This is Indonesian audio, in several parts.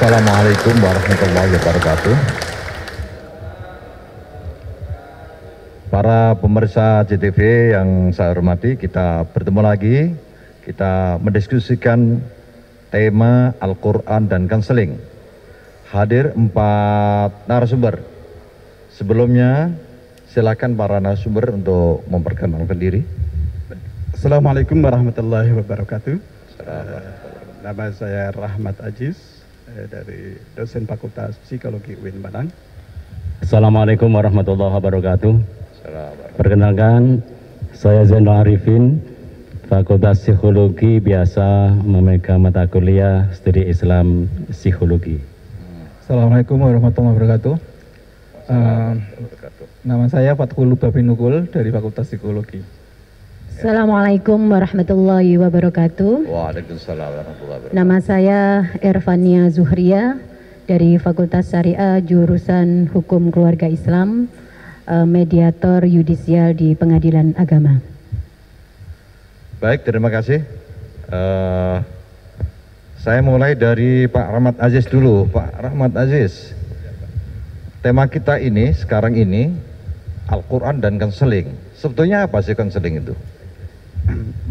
Assalamualaikum warahmatullahi wabarakatuh. Para pemirsa JTV yang saya hormati, kita bertemu lagi. Kita mendiskusikan tema Al-Quran dan Konseling. Hadir 4 narasumber. Sebelumnya, silakan para narasumber untuk memperkenalkan diri. Assalamualaikum warahmatullahi wabarakatuh. Nama saya Rahmat Aziz, dari dosen Fakultas Psikologi UIN Malang. Assalamualaikum warahmatullahi wabarakatuh. Perkenalkan, saya Zainal Arifin, Fakultas Psikologi, biasa memegang mata kuliah studi Islam Psikologi. Assalamualaikum warahmatullahi wabarakatuh. Nama saya Fathul Babinukul dari Fakultas Psikologi. Assalamualaikum warahmatullahi wabarakatuh. Waalaikumsalam warahmatullahi wabarakatuh. Nama saya Ervania Zuhria dari Fakultas Syariah jurusan Hukum Keluarga Islam, mediator yudisial di Pengadilan Agama. Baik, terima kasih. Saya mulai dari Pak Rahmat Aziz dulu. Pak Rahmat Aziz, tema kita ini sekarang ini Al-Quran dan konseling. Sebetulnya apa sih konseling itu?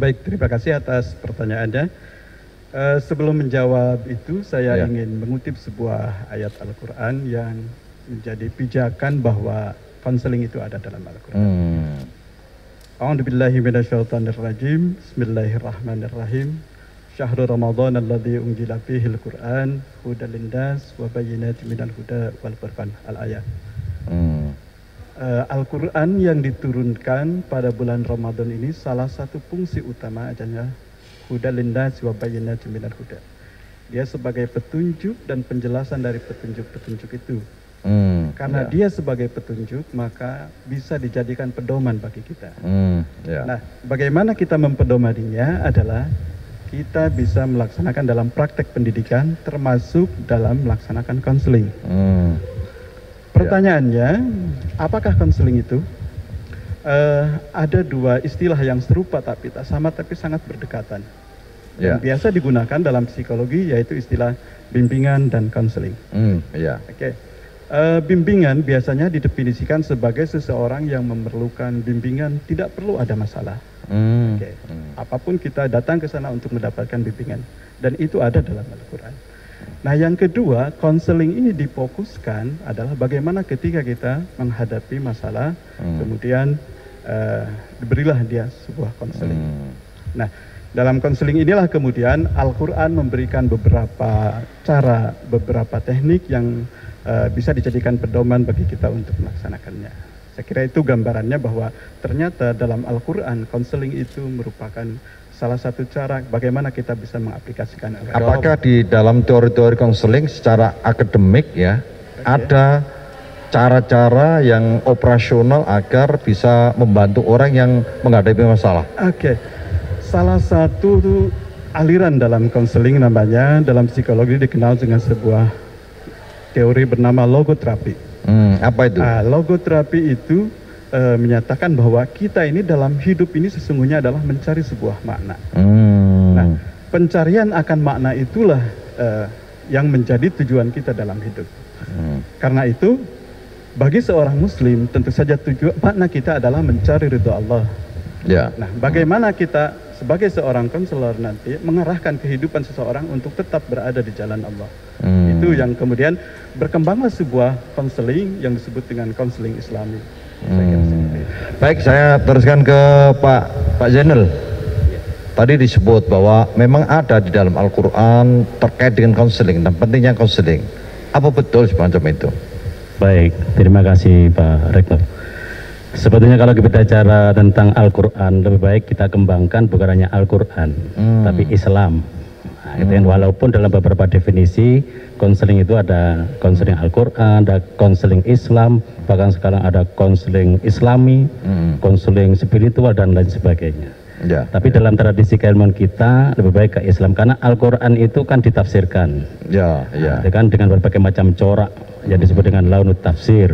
Baik, terima kasih atas pertanyaannya. Sebelum menjawab itu, saya ingin mengutip sebuah ayat Al-Quran yang menjadi pijakan bahwa konseling itu ada dalam Al-Quran. A'udzubillahi minasyaitonirrajim. Bismillahirrahmanirrahim. Syahrul Ramadan alladzi unzila fihil Qur'an hudal linnas wa bayyinatin minal huda wal furqan. Al-ayat. Al-Quran yang diturunkan pada bulan Ramadan ini salah satu fungsi utama adalah hudal linnas wa bayyinatin minal huda. Dia sebagai petunjuk dan penjelasan dari petunjuk-petunjuk itu. Karena dia sebagai petunjuk, maka bisa dijadikan pedoman bagi kita. Nah, bagaimana kita mempedomaninya adalah kita bisa melaksanakan dalam praktek pendidikan, termasuk dalam melaksanakan konseling. Pertanyaannya, apakah konseling itu? Ada dua istilah yang serupa tapi tak sama, tapi sangat berdekatan. Yang biasa digunakan dalam psikologi yaitu istilah bimbingan dan konseling. Bimbingan biasanya didefinisikan sebagai seseorang yang memerlukan bimbingan, tidak perlu ada masalah. Apapun kita datang ke sana untuk mendapatkan bimbingan, dan itu ada dalam Al-Quran. Nah, yang kedua, konseling ini difokuskan adalah bagaimana ketika kita menghadapi masalah, kemudian diberilah dia sebuah konseling. Nah, dalam konseling inilah kemudian Al-Quran memberikan beberapa cara, beberapa teknik yang bisa dijadikan pedoman bagi kita untuk melaksanakannya. Saya kira itu gambarannya bahwa ternyata dalam Al-Quran konseling itu merupakan salah satu cara bagaimana kita bisa mengaplikasikan. Apakah di dalam teori-teori konseling secara akademik ada cara-cara yang operasional agar bisa membantu orang yang menghadapi masalah? Salah satu aliran dalam konseling namanya dalam psikologi dikenal dengan sebuah teori bernama logoterapi. Apa itu? Logoterapi itu menyatakan bahwa kita ini dalam hidup ini sesungguhnya adalah mencari sebuah makna. Nah, pencarian akan makna itulah yang menjadi tujuan kita dalam hidup. Karena itu, bagi seorang muslim tentu saja tujuan makna kita adalah mencari ridho Allah. Nah, bagaimana kita sebagai seorang konselor nanti mengarahkan kehidupan seseorang untuk tetap berada di jalan Allah. Itu yang kemudian berkembanglah sebuah konseling yang disebut dengan konseling Islami. Baik, saya teruskan ke Pak Zainal. Tadi disebut bahwa memang ada di dalam Al-Quran terkait dengan konseling dan pentingnya konseling. Apa betul semacam itu? Baik, terima kasih Pak Rektor. Sebetulnya kalau kita bicara tentang Al-Quran, lebih baik kita kembangkan bukan hanya Al-Quran, tapi Islam. Walaupun dalam beberapa definisi konseling itu ada konseling Al-Quran, ada konseling Islam, bahkan sekarang ada konseling Islami, konseling spiritual dan lain sebagainya. Tapi dalam tradisi keilmuan kita lebih baik ke Islam, karena Al-Quran itu kan ditafsirkan, kan dengan berbagai macam corak yang disebut dengan launut tafsir,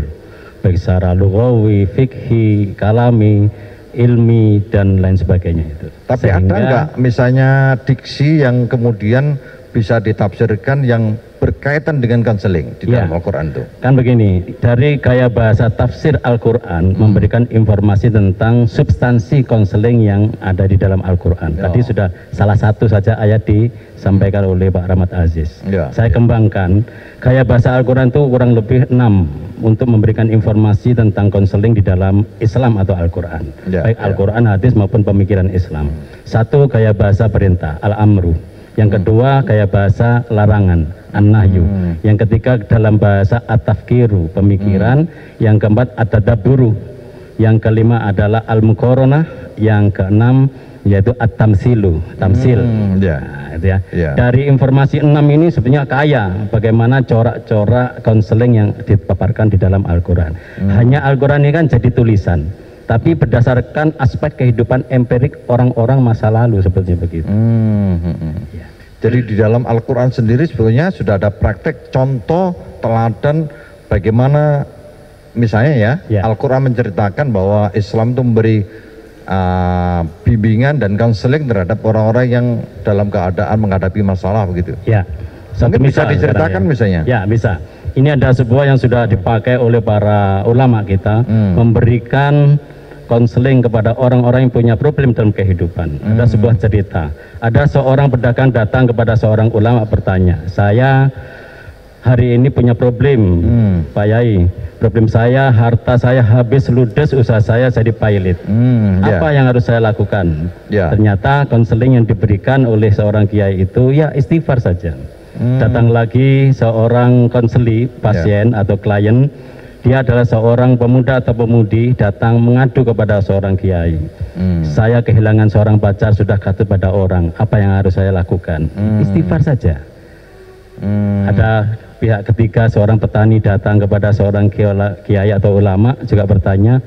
baik secara lughawi, fikhi, kalami, ilmi dan lain sebagainya itu. Tapi ada nggak misalnya diksi yang kemudian bisa ditafsirkan yang berkaitan dengan konseling di dalam Al-Quran itu? Kan begini, dari gaya bahasa tafsir Al-Quran memberikan informasi tentang substansi konseling yang ada di dalam Al-Quran. Tadi sudah salah satu saja ayat disampaikan oleh Pak Rahmat Aziz. Saya kembangkan, gaya bahasa Al-Quran itu kurang lebih 6 untuk memberikan informasi tentang konseling di dalam Islam atau Al-Quran. Baik Al-Quran, hadis maupun pemikiran Islam. Satu, gaya bahasa perintah, Al-Amru. Yang kedua, gaya bahasa larangan, An-Nahyu. Yang ketiga, dalam bahasa At-Tafkiru, pemikiran. Yang keempat, At-Tadabburu. Yang kelima adalah Al-Muqaranah. Yang keenam yaitu At-Tamsilu, tamsil. Nah, itu ya. Dari informasi 6 ini sebenarnya kaya bagaimana corak-corak konseling yang dipaparkan di dalam Al-Quran. Hanya Al-Quran ini kan jadi tulisan, tapi berdasarkan aspek kehidupan empirik orang-orang masa lalu seperti begitu. Jadi di dalam Al-Quran sendiri sebetulnya sudah ada praktek contoh teladan bagaimana misalnya Al-Quran menceritakan bahwa Islam itu memberi bimbingan dan konseling terhadap orang-orang yang dalam keadaan menghadapi masalah begitu. Mungkin bisa diceritakan misalnya? Ya, bisa. Ini ada sebuah yang sudah dipakai oleh para ulama kita, memberikan konseling kepada orang-orang yang punya problem dalam kehidupan. Ada sebuah cerita, ada seorang pedagang datang kepada seorang ulama bertanya, saya hari ini punya problem, Pak Yai. Problem saya, harta saya habis ludes, usaha saya jadi pailit. Apa yang harus saya lakukan? Ternyata konseling yang diberikan oleh seorang kiai itu ya istighfar saja. Datang lagi seorang konseli, pasien atau klien. Dia adalah seorang pemuda atau pemudi datang mengadu kepada seorang kiai. Saya kehilangan seorang pacar, sudah katut pada orang. Apa yang harus saya lakukan? Istighfar saja. Ada pihak ketiga, seorang petani datang kepada seorang kiai atau ulama juga bertanya,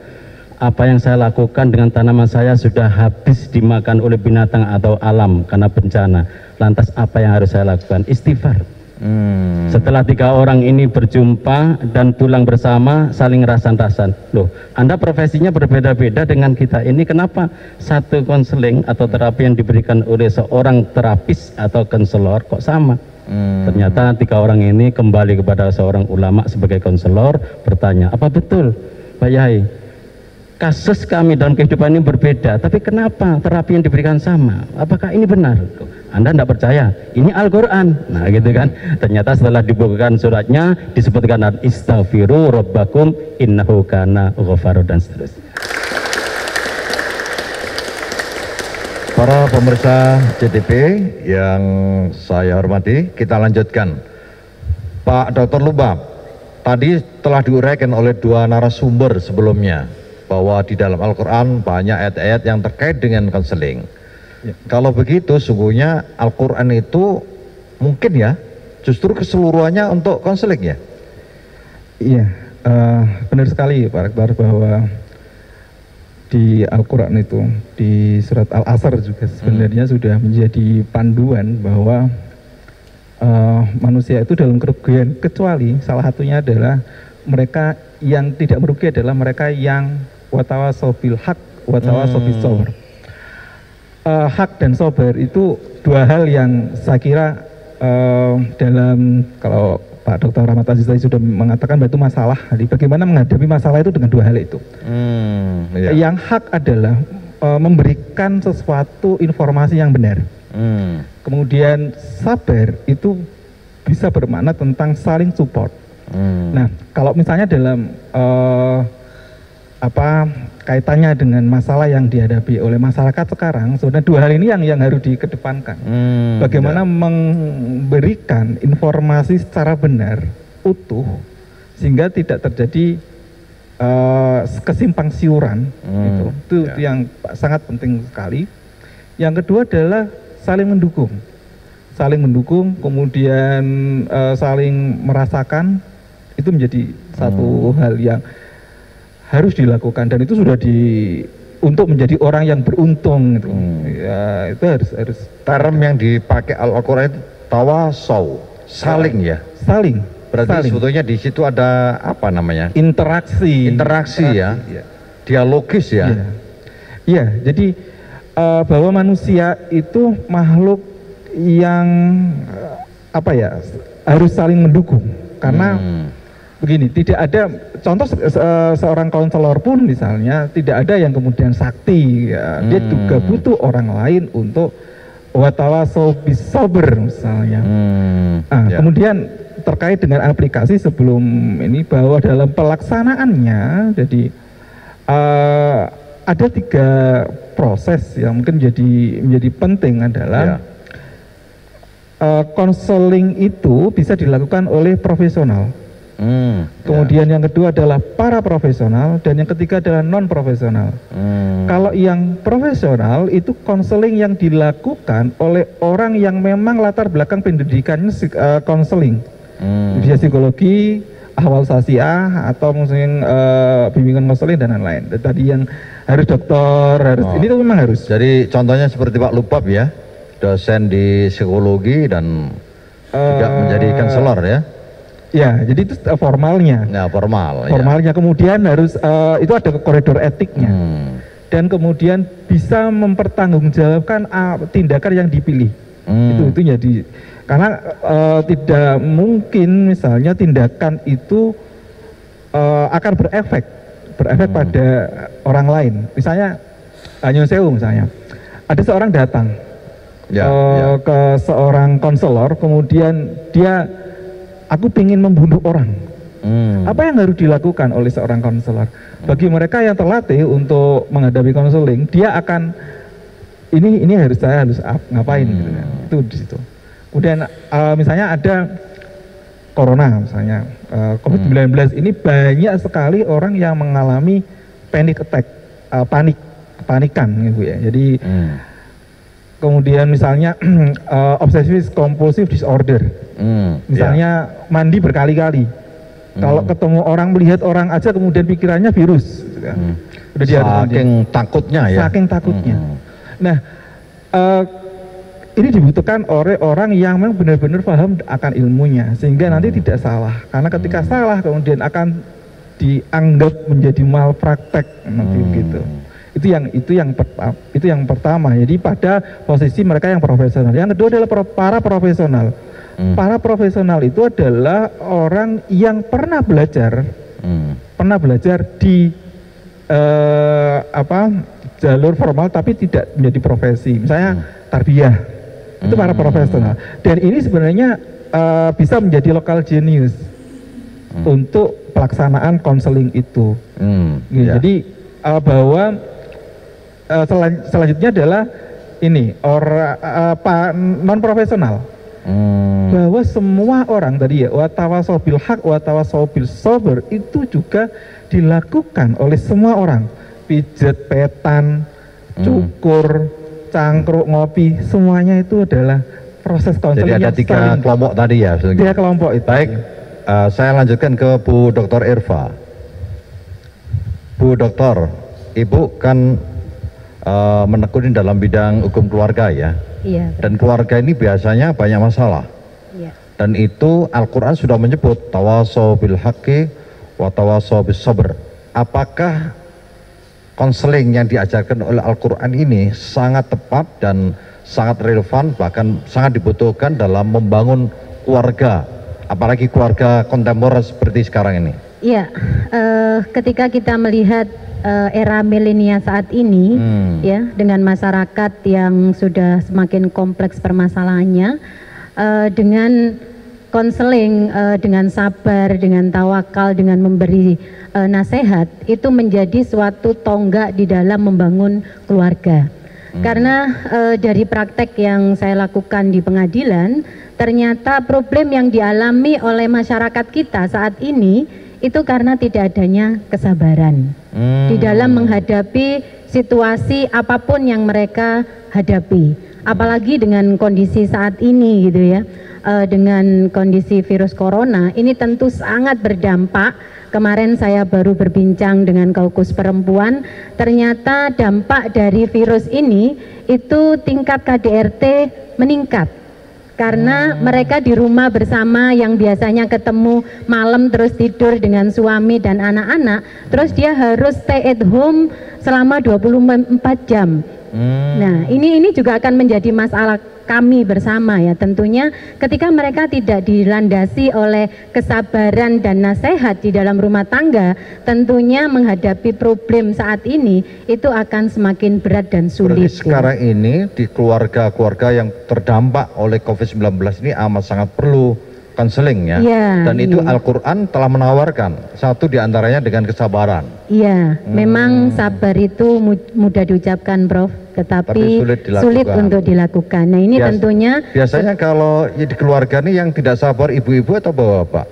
apa yang saya lakukan dengan tanaman saya sudah habis dimakan oleh binatang atau alam karena bencana. Lantas apa yang harus saya lakukan? Istighfar. Setelah 3 orang ini berjumpa dan pulang bersama, saling rasan-rasan. Loh, Anda profesinya berbeda-beda dengan kita ini, kenapa satu konseling atau terapi yang diberikan oleh seorang terapis atau konselor kok sama? Ternyata 3 orang ini kembali kepada seorang ulama sebagai konselor, bertanya, apa betul Pak Yai, kasus kami dalam kehidupan ini berbeda, tapi kenapa terapi yang diberikan sama? Apakah ini benar? Anda tidak percaya? Ini Al-Quran. Nah gitu kan. Ternyata setelah dibukakan suratnya disebutkan istaghfiru rabbakum innahu kana ghafara dan seterusnya. Para pemirsa CTV yang saya hormati, kita lanjutkan. Pak Dr. Lubab, tadi telah diuraikan oleh 2 narasumber sebelumnya bahwa di dalam Al-Quran banyak ayat-ayat yang terkait dengan konseling. Kalau begitu, sungguhnya Al-Quran itu mungkin ya justru keseluruhannya untuk konseling ya? Iya, benar sekali Pak Rektor bahwa di Al-Quran itu, di surat Al-Asr juga sebenarnya sudah menjadi panduan bahwa manusia itu dalam kerugian, kecuali salah satunya adalah mereka yang tidak merugi adalah mereka yang watawasau bil haq, watawasau bis sabr. Hak dan sabar itu 2 hal yang saya kira dalam, kalau Pak Dr. Rahmat Aziz tadi sudah mengatakan bahwa itu masalah, jadi bagaimana menghadapi masalah itu dengan 2 hal itu. Yang hak adalah memberikan sesuatu informasi yang benar. Kemudian sabar itu bisa bermakna tentang saling support. Nah, kalau misalnya dalam kaitannya dengan masalah yang dihadapi oleh masyarakat sekarang, sebenarnya 2 hal ini yang harus dikedepankan. Bagaimana memberikan informasi secara benar, utuh, sehingga tidak terjadi kesimpang siuran. Itu yang sangat penting sekali. Yang kedua adalah saling mendukung. Saling mendukung, kemudian saling merasakan, itu menjadi satu hal yang harus dilakukan, dan itu sudah untuk menjadi orang yang beruntung gitu. Ya, itu harus term yang dipakai Al-Quran itu tawasau, saling ya. Saling. Berarti sebetulnya di situ ada apa namanya? Interaksi ya. Dialogis ya. Iya, jadi bahwa manusia itu makhluk yang apa ya, harus saling mendukung karena begini, tidak ada contoh seorang konselor pun misalnya tidak ada yang kemudian sakti ya, dia juga butuh orang lain untuk watawasau bisober misalnya. Kemudian terkait dengan aplikasi sebelum ini bahwa dalam pelaksanaannya jadi ada 3 proses yang mungkin menjadi penting adalah konseling itu bisa dilakukan oleh profesional. Kemudian yang kedua adalah para profesional dan yang ketiga adalah non profesional. Kalau yang profesional itu konseling yang dilakukan oleh orang yang memang latar belakang pendidikannya konseling, bisa psikologi, ahwal sasiah atau mungkin bimbingan konseling dan lain-lain. Tadi yang harus dokter, harus ini tuh memang harus. Jadi contohnya seperti Pak Lupap ya, dosen di psikologi dan juga menjadi konselor ya. Ya, jadi itu formalnya. Ya, formalnya. Kemudian harus itu ada koridor etiknya. Dan kemudian bisa mempertanggungjawabkan tindakan yang dipilih. Itu jadi karena tidak mungkin misalnya tindakan itu akan berefek pada orang lain. Misalnya nyun sewu misalnya. Ada seorang datang ke seorang konselor, kemudian dia aku ingin membunuh orang. Apa yang harus dilakukan oleh seorang konselor? Bagi mereka yang terlatih untuk menghadapi konseling, dia akan ini harus ngapain gitu ya. Itu di situ. Kemudian misalnya ada corona misalnya, COVID-19 ini banyak sekali orang yang mengalami panic attack, kepanikan gitu ya. Jadi kemudian misalnya obsessive compulsive disorder, misalnya mandi berkali-kali, kalau ketemu orang, melihat orang aja kemudian pikirannya virus, gitu kan. Udah saking takutnya ya. Saking takutnya. Nah, ini dibutuhkan oleh orang yang memang benar-benar paham akan ilmunya, sehingga nanti tidak salah. Karena ketika salah kemudian akan dianggap menjadi malpraktek nanti gitu. Itu yang pertama. Jadi pada posisi mereka yang profesional. Yang kedua adalah para profesional. Para profesional itu adalah orang yang pernah belajar di jalur formal tapi tidak menjadi profesi. Misalnya tarbiyah, itu para profesional. Dan ini sebenarnya bisa menjadi lokal genius untuk pelaksanaan konseling itu. Jadi bahwa selanjutnya adalah ini non profesional, bahwa semua orang tadi ya watawasau bil haq watawasau bil sabr itu juga dilakukan oleh semua orang. Pijat, petan, cukur, cangkruk, ngopi, semuanya itu adalah proses konseling. Jadi ada 3 kelompok tadi ya. 3 kelompok itu. Baik, saya lanjutkan ke Bu Dr. Irva. Bu Dokter, Ibu kan menekuni dalam bidang hukum keluarga ya. Iya. Dan keluarga ini biasanya banyak masalah. Iya. Dan itu Al-Quran sudah menyebut tawasau bil haqqi wa tawasau bis sabr. Apakah konseling yang diajarkan oleh Al-Quran ini sangat tepat dan sangat relevan, bahkan sangat dibutuhkan dalam membangun keluarga, apalagi keluarga kontemporer seperti sekarang ini? Iya, ketika kita melihat era milenial saat ini, ya, dengan masyarakat yang sudah semakin kompleks permasalahannya, dengan konseling, dengan sabar, dengan tawakal, dengan memberi nasihat, itu menjadi suatu tonggak di dalam membangun keluarga. Karena dari praktek yang saya lakukan di pengadilan, ternyata problem yang dialami oleh masyarakat kita saat ini itu karena tidak adanya kesabaran di dalam menghadapi situasi apapun yang mereka hadapi, apalagi dengan kondisi saat ini gitu ya, dengan kondisi virus corona ini tentu sangat berdampak. Kemarin saya baru berbincang dengan Kaukus Perempuan, ternyata dampak dari virus ini itu tingkat KDRT meningkat. Karena mereka di rumah bersama yang biasanya ketemu malam terus tidur dengan suami dan anak-anak, terus dia harus stay at home selama 24 jam. Nah, ini juga akan menjadi masalah kami bersama ya, tentunya ketika mereka tidak dilandasi oleh kesabaran dan nasihat di dalam rumah tangga, tentunya menghadapi problem saat ini itu akan semakin berat dan sulit. Berarti sekarang ini di keluarga-keluarga yang terdampak oleh COVID-19 ini amat sangat perlu konseling ya. Dan itu Al-Quran telah menawarkan satu diantaranya dengan kesabaran. Iya, memang sabar itu mudah diucapkan, Prof, tetapi sulit untuk dilakukan. Nah ini tentunya biasanya kalau di keluarga ini yang tidak sabar ibu-ibu atau bapak-bapak?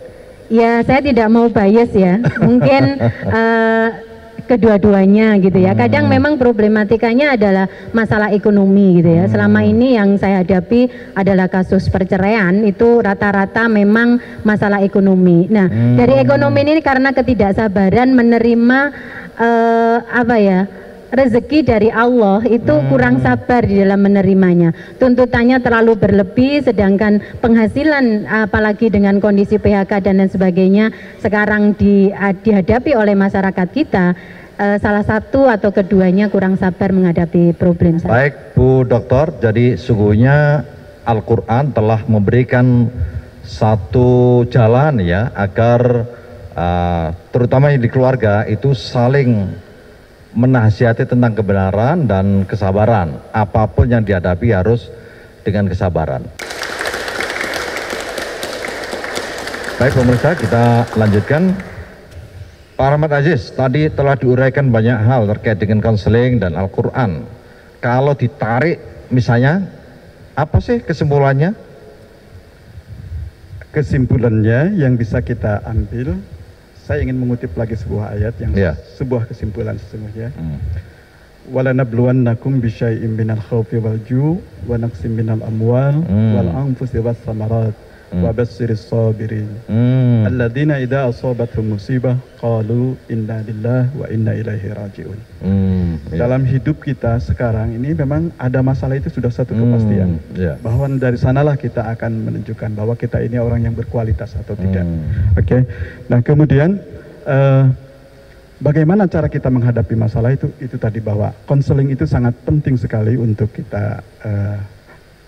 Ya, saya tidak mau bias ya, mungkin kedua-duanya gitu ya. Kadang memang problematikanya adalah masalah ekonomi gitu ya. Selama ini yang saya hadapi adalah kasus perceraian, itu rata-rata memang masalah ekonomi. Nah, dari ekonomi ini karena ketidaksabaran menerima rezeki dari Allah itu kurang sabar di dalam menerimanya. Tuntutannya terlalu berlebih, sedangkan penghasilan apalagi dengan kondisi PHK dan lain sebagainya sekarang dihadapi oleh masyarakat kita, salah satu atau keduanya kurang sabar menghadapi problem. Baik Bu Dokter, jadi sungguhnya Al-Quran telah memberikan satu jalan ya agar terutama di keluarga itu saling menasihati tentang kebenaran dan kesabaran. Apapun yang dihadapi harus dengan kesabaran. Baik pemirsa, kita lanjutkan. Pak Rahmat Aziz, tadi telah diuraikan banyak hal terkait dengan konseling dan Al-Quran. Kalau ditarik misalnya, apa sih kesimpulannya? Kesimpulannya yang bisa kita ambil, saya ingin mengutip lagi sebuah ayat yang sebuah kesimpulan sesungguhnya. Walanabluwannakum bisyai'im minal khawfi wal ju' wa naqsim minal amwal wal anfusi was samarat wa bassiris sabirin alladzina idza asabathum musibah qalu inna lillahi wa inna ilaihi raji'un. Dalam hidup kita sekarang ini memang ada masalah, itu sudah satu kepastian bahwa dari sanalah kita akan menunjukkan bahwa kita ini orang yang berkualitas atau tidak. Oke. Nah, kemudian bagaimana cara kita menghadapi masalah itu tadi, bahwa konseling itu sangat penting sekali untuk kita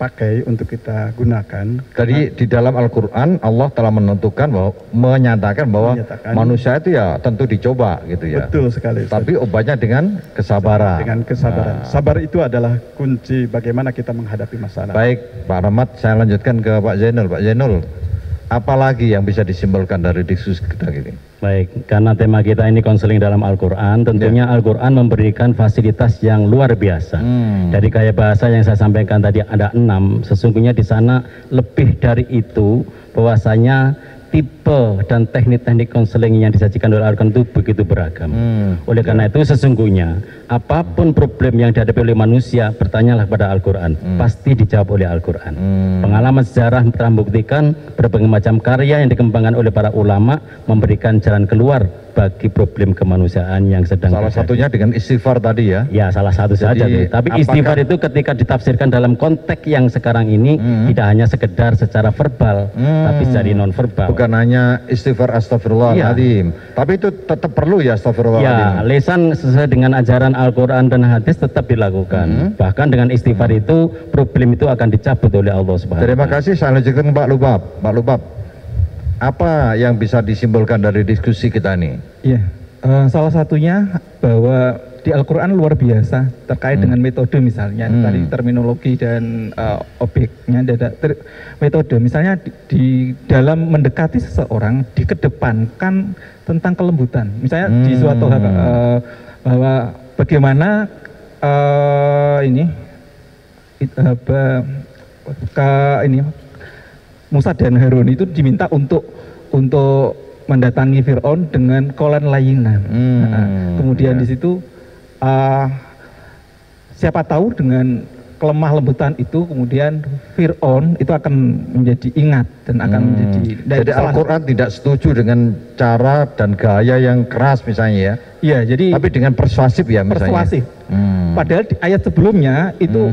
pakai, untuk kita gunakan. Jadi di dalam Al-Quran Allah telah menentukan bahwa menyatakan bahwa manusia itu ya tentu dicoba gitu ya. Betul sekali. Tapi obatnya dengan kesabaran. Dengan kesabaran. Sabar itu adalah kunci bagaimana kita menghadapi masalah. Baik Pak Rahmat, saya lanjutkan ke Pak Zainul. Pak Zainul, apalagi yang bisa disimpulkan dari diskusi kita ini? Baik, karena tema kita ini konseling dalam Al-Quran, tentunya Al-Quran memberikan fasilitas yang luar biasa. Dari gaya bahasa yang saya sampaikan tadi ada 6, sesungguhnya di sana lebih dari itu, bahwasanya tipe dan teknik-teknik konseling yang disajikan oleh Al-Quran itu begitu beragam. Oleh karena itu sesungguhnya apapun problem yang dihadapi oleh manusia, bertanyalah pada Al-Quran, pasti dijawab oleh Al-Quran. Pengalaman sejarah telah membuktikan berbagai macam karya yang dikembangkan oleh para ulama memberikan jalan keluar bagi problem kemanusiaan yang sedang salah satunya dengan istighfar tadi ya. Ya, salah satu saja. Tapi istighfar itu ketika ditafsirkan dalam konteks yang sekarang ini tidak hanya sekedar secara verbal, tapi secara non verbal. Bukan hanya istighfar astagfirullahaladzim, tapi itu tetap perlu ya astagfirullahaladzim. Ya, lisan sesuai dengan ajaran Al-Quran dan hadis tetap dilakukan. Bahkan dengan istighfar itu problem itu akan dicabut oleh Allah Subhanahu. Terima kasih. Saya lanjutkan Pak Lubab. Pak Lubab, apa yang bisa disimpulkan dari diskusi kita ini? Iya, salah satunya bahwa di Al-Quran luar biasa terkait dengan metode misalnya, tadi terminologi dan objeknya, metode misalnya di dalam mendekati seseorang dikedepankan tentang kelembutan. Misalnya di suatu bahwa bagaimana Musa dan Harun itu diminta untuk mendatangi Fir'aun dengan kolan layinan. Kemudian di situ siapa tahu dengan kelemah lembutan itu kemudian Fir'aun itu akan menjadi ingat dan akan menjadi. Jadi Al-Quran tidak setuju dengan cara dan gaya yang keras misalnya ya. Iya, jadi tapi dengan persuasif ya misalnya. Persuasif. Padahal di ayat sebelumnya itu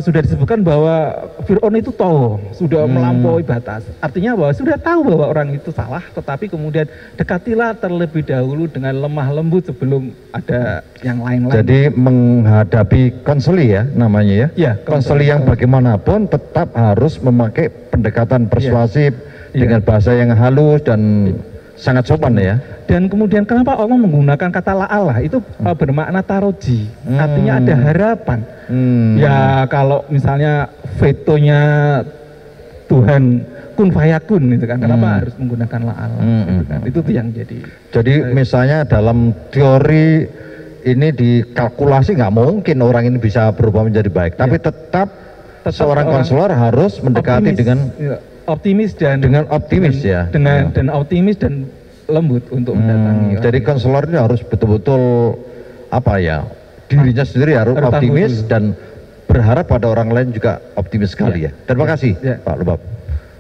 sudah disebutkan bahwa Fir'aun itu tahu, sudah melampaui batas. Artinya bahwa sudah tahu bahwa orang itu salah, tetapi kemudian dekatilah terlebih dahulu dengan lemah lembut sebelum ada yang lain-lain. Jadi menghadapi konseli ya namanya ya. Ya, konseli yang bagaimanapun tetap harus memakai pendekatan persuasif dengan bahasa yang halus dan sangat sopan ya. Dan kemudian kenapa Allah menggunakan kata la'alah itu bermakna taroji, artinya ada harapan. Ya kalau misalnya vetonya Tuhan kun fayakun gitu kan, kenapa harus menggunakan la'alah gitu kan? Itu yang jadi misalnya dalam teori ini dikalkulasi nggak mungkin orang ini bisa berubah menjadi baik, tapi tetap seorang konselor harus mendekati optimis dan optimis dan optimis dan lembut untuk mendatangi. Jadi konselor ini harus betul-betul apa ya, dirinya sendiri harus optimis dan berharap pada orang lain juga optimis sekali ya. Terima kasih Pak Lubab.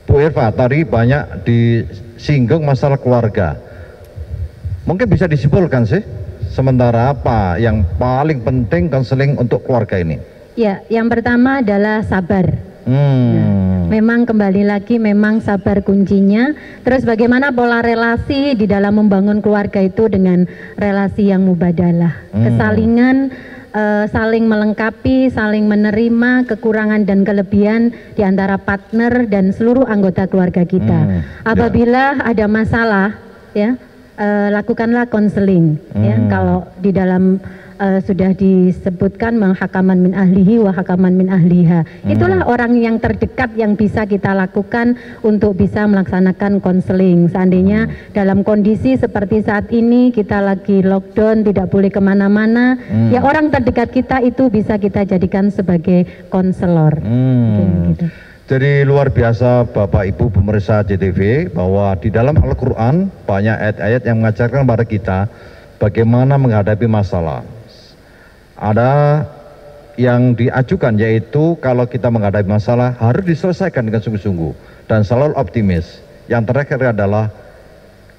Bu Irfa, tadi banyak disinggung masalah keluarga. Mungkin bisa disimpulkan sih, sementara apa yang paling penting konseling untuk keluarga ini? Ya, yang pertama adalah sabar. Memang kembali lagi memang sabar kuncinya. Terus bagaimana pola relasi di dalam membangun keluarga itu dengan relasi yang mubadalah, kesalingan, saling melengkapi, saling menerima kekurangan dan kelebihan di antara partner dan seluruh anggota keluarga kita. Apabila ada masalah, ya lakukanlah konseling. Ya, kalau di dalam sudah disebutkan hakaman min ahlihi wa hakaman min ahliha. Itulah orang yang terdekat yang bisa kita lakukan untuk bisa melaksanakan konseling. Seandainya dalam kondisi seperti saat ini kita lagi lockdown, tidak boleh kemana-mana, ya orang terdekat kita itu bisa kita jadikan sebagai konselor. Gitu. Jadi luar biasa Bapak Ibu pemirsa JTV, bahwa di dalam Al-Quran banyak ayat-ayat yang mengajarkan kepada kita bagaimana menghadapi masalah. Ada yang diajukan, yaitu kalau kita menghadapi masalah harus diselesaikan dengan sungguh-sungguh dan selalu optimis. Yang terakhir adalah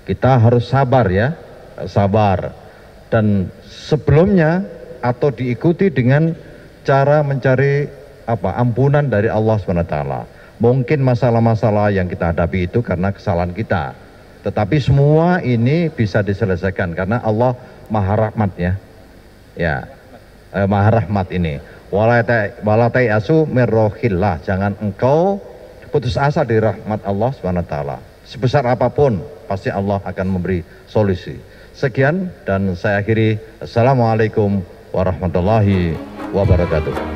kita harus sabar ya, sabar. Dan sebelumnya atau diikuti dengan cara mencari ampunan dari Allah SWT. Mungkin masalah-masalah yang kita hadapi itu karena kesalahan kita, tetapi semua ini bisa diselesaikan karena Allah Maha Rahmat ya. Maha Rahmat ini. Walatai asu mirrohillah, jangan engkau putus asa dari rahmat Allah SWT. Sebesar apapun pasti Allah akan memberi solusi. Sekian dan saya akhiri. Assalamualaikum warahmatullahi wabarakatuh.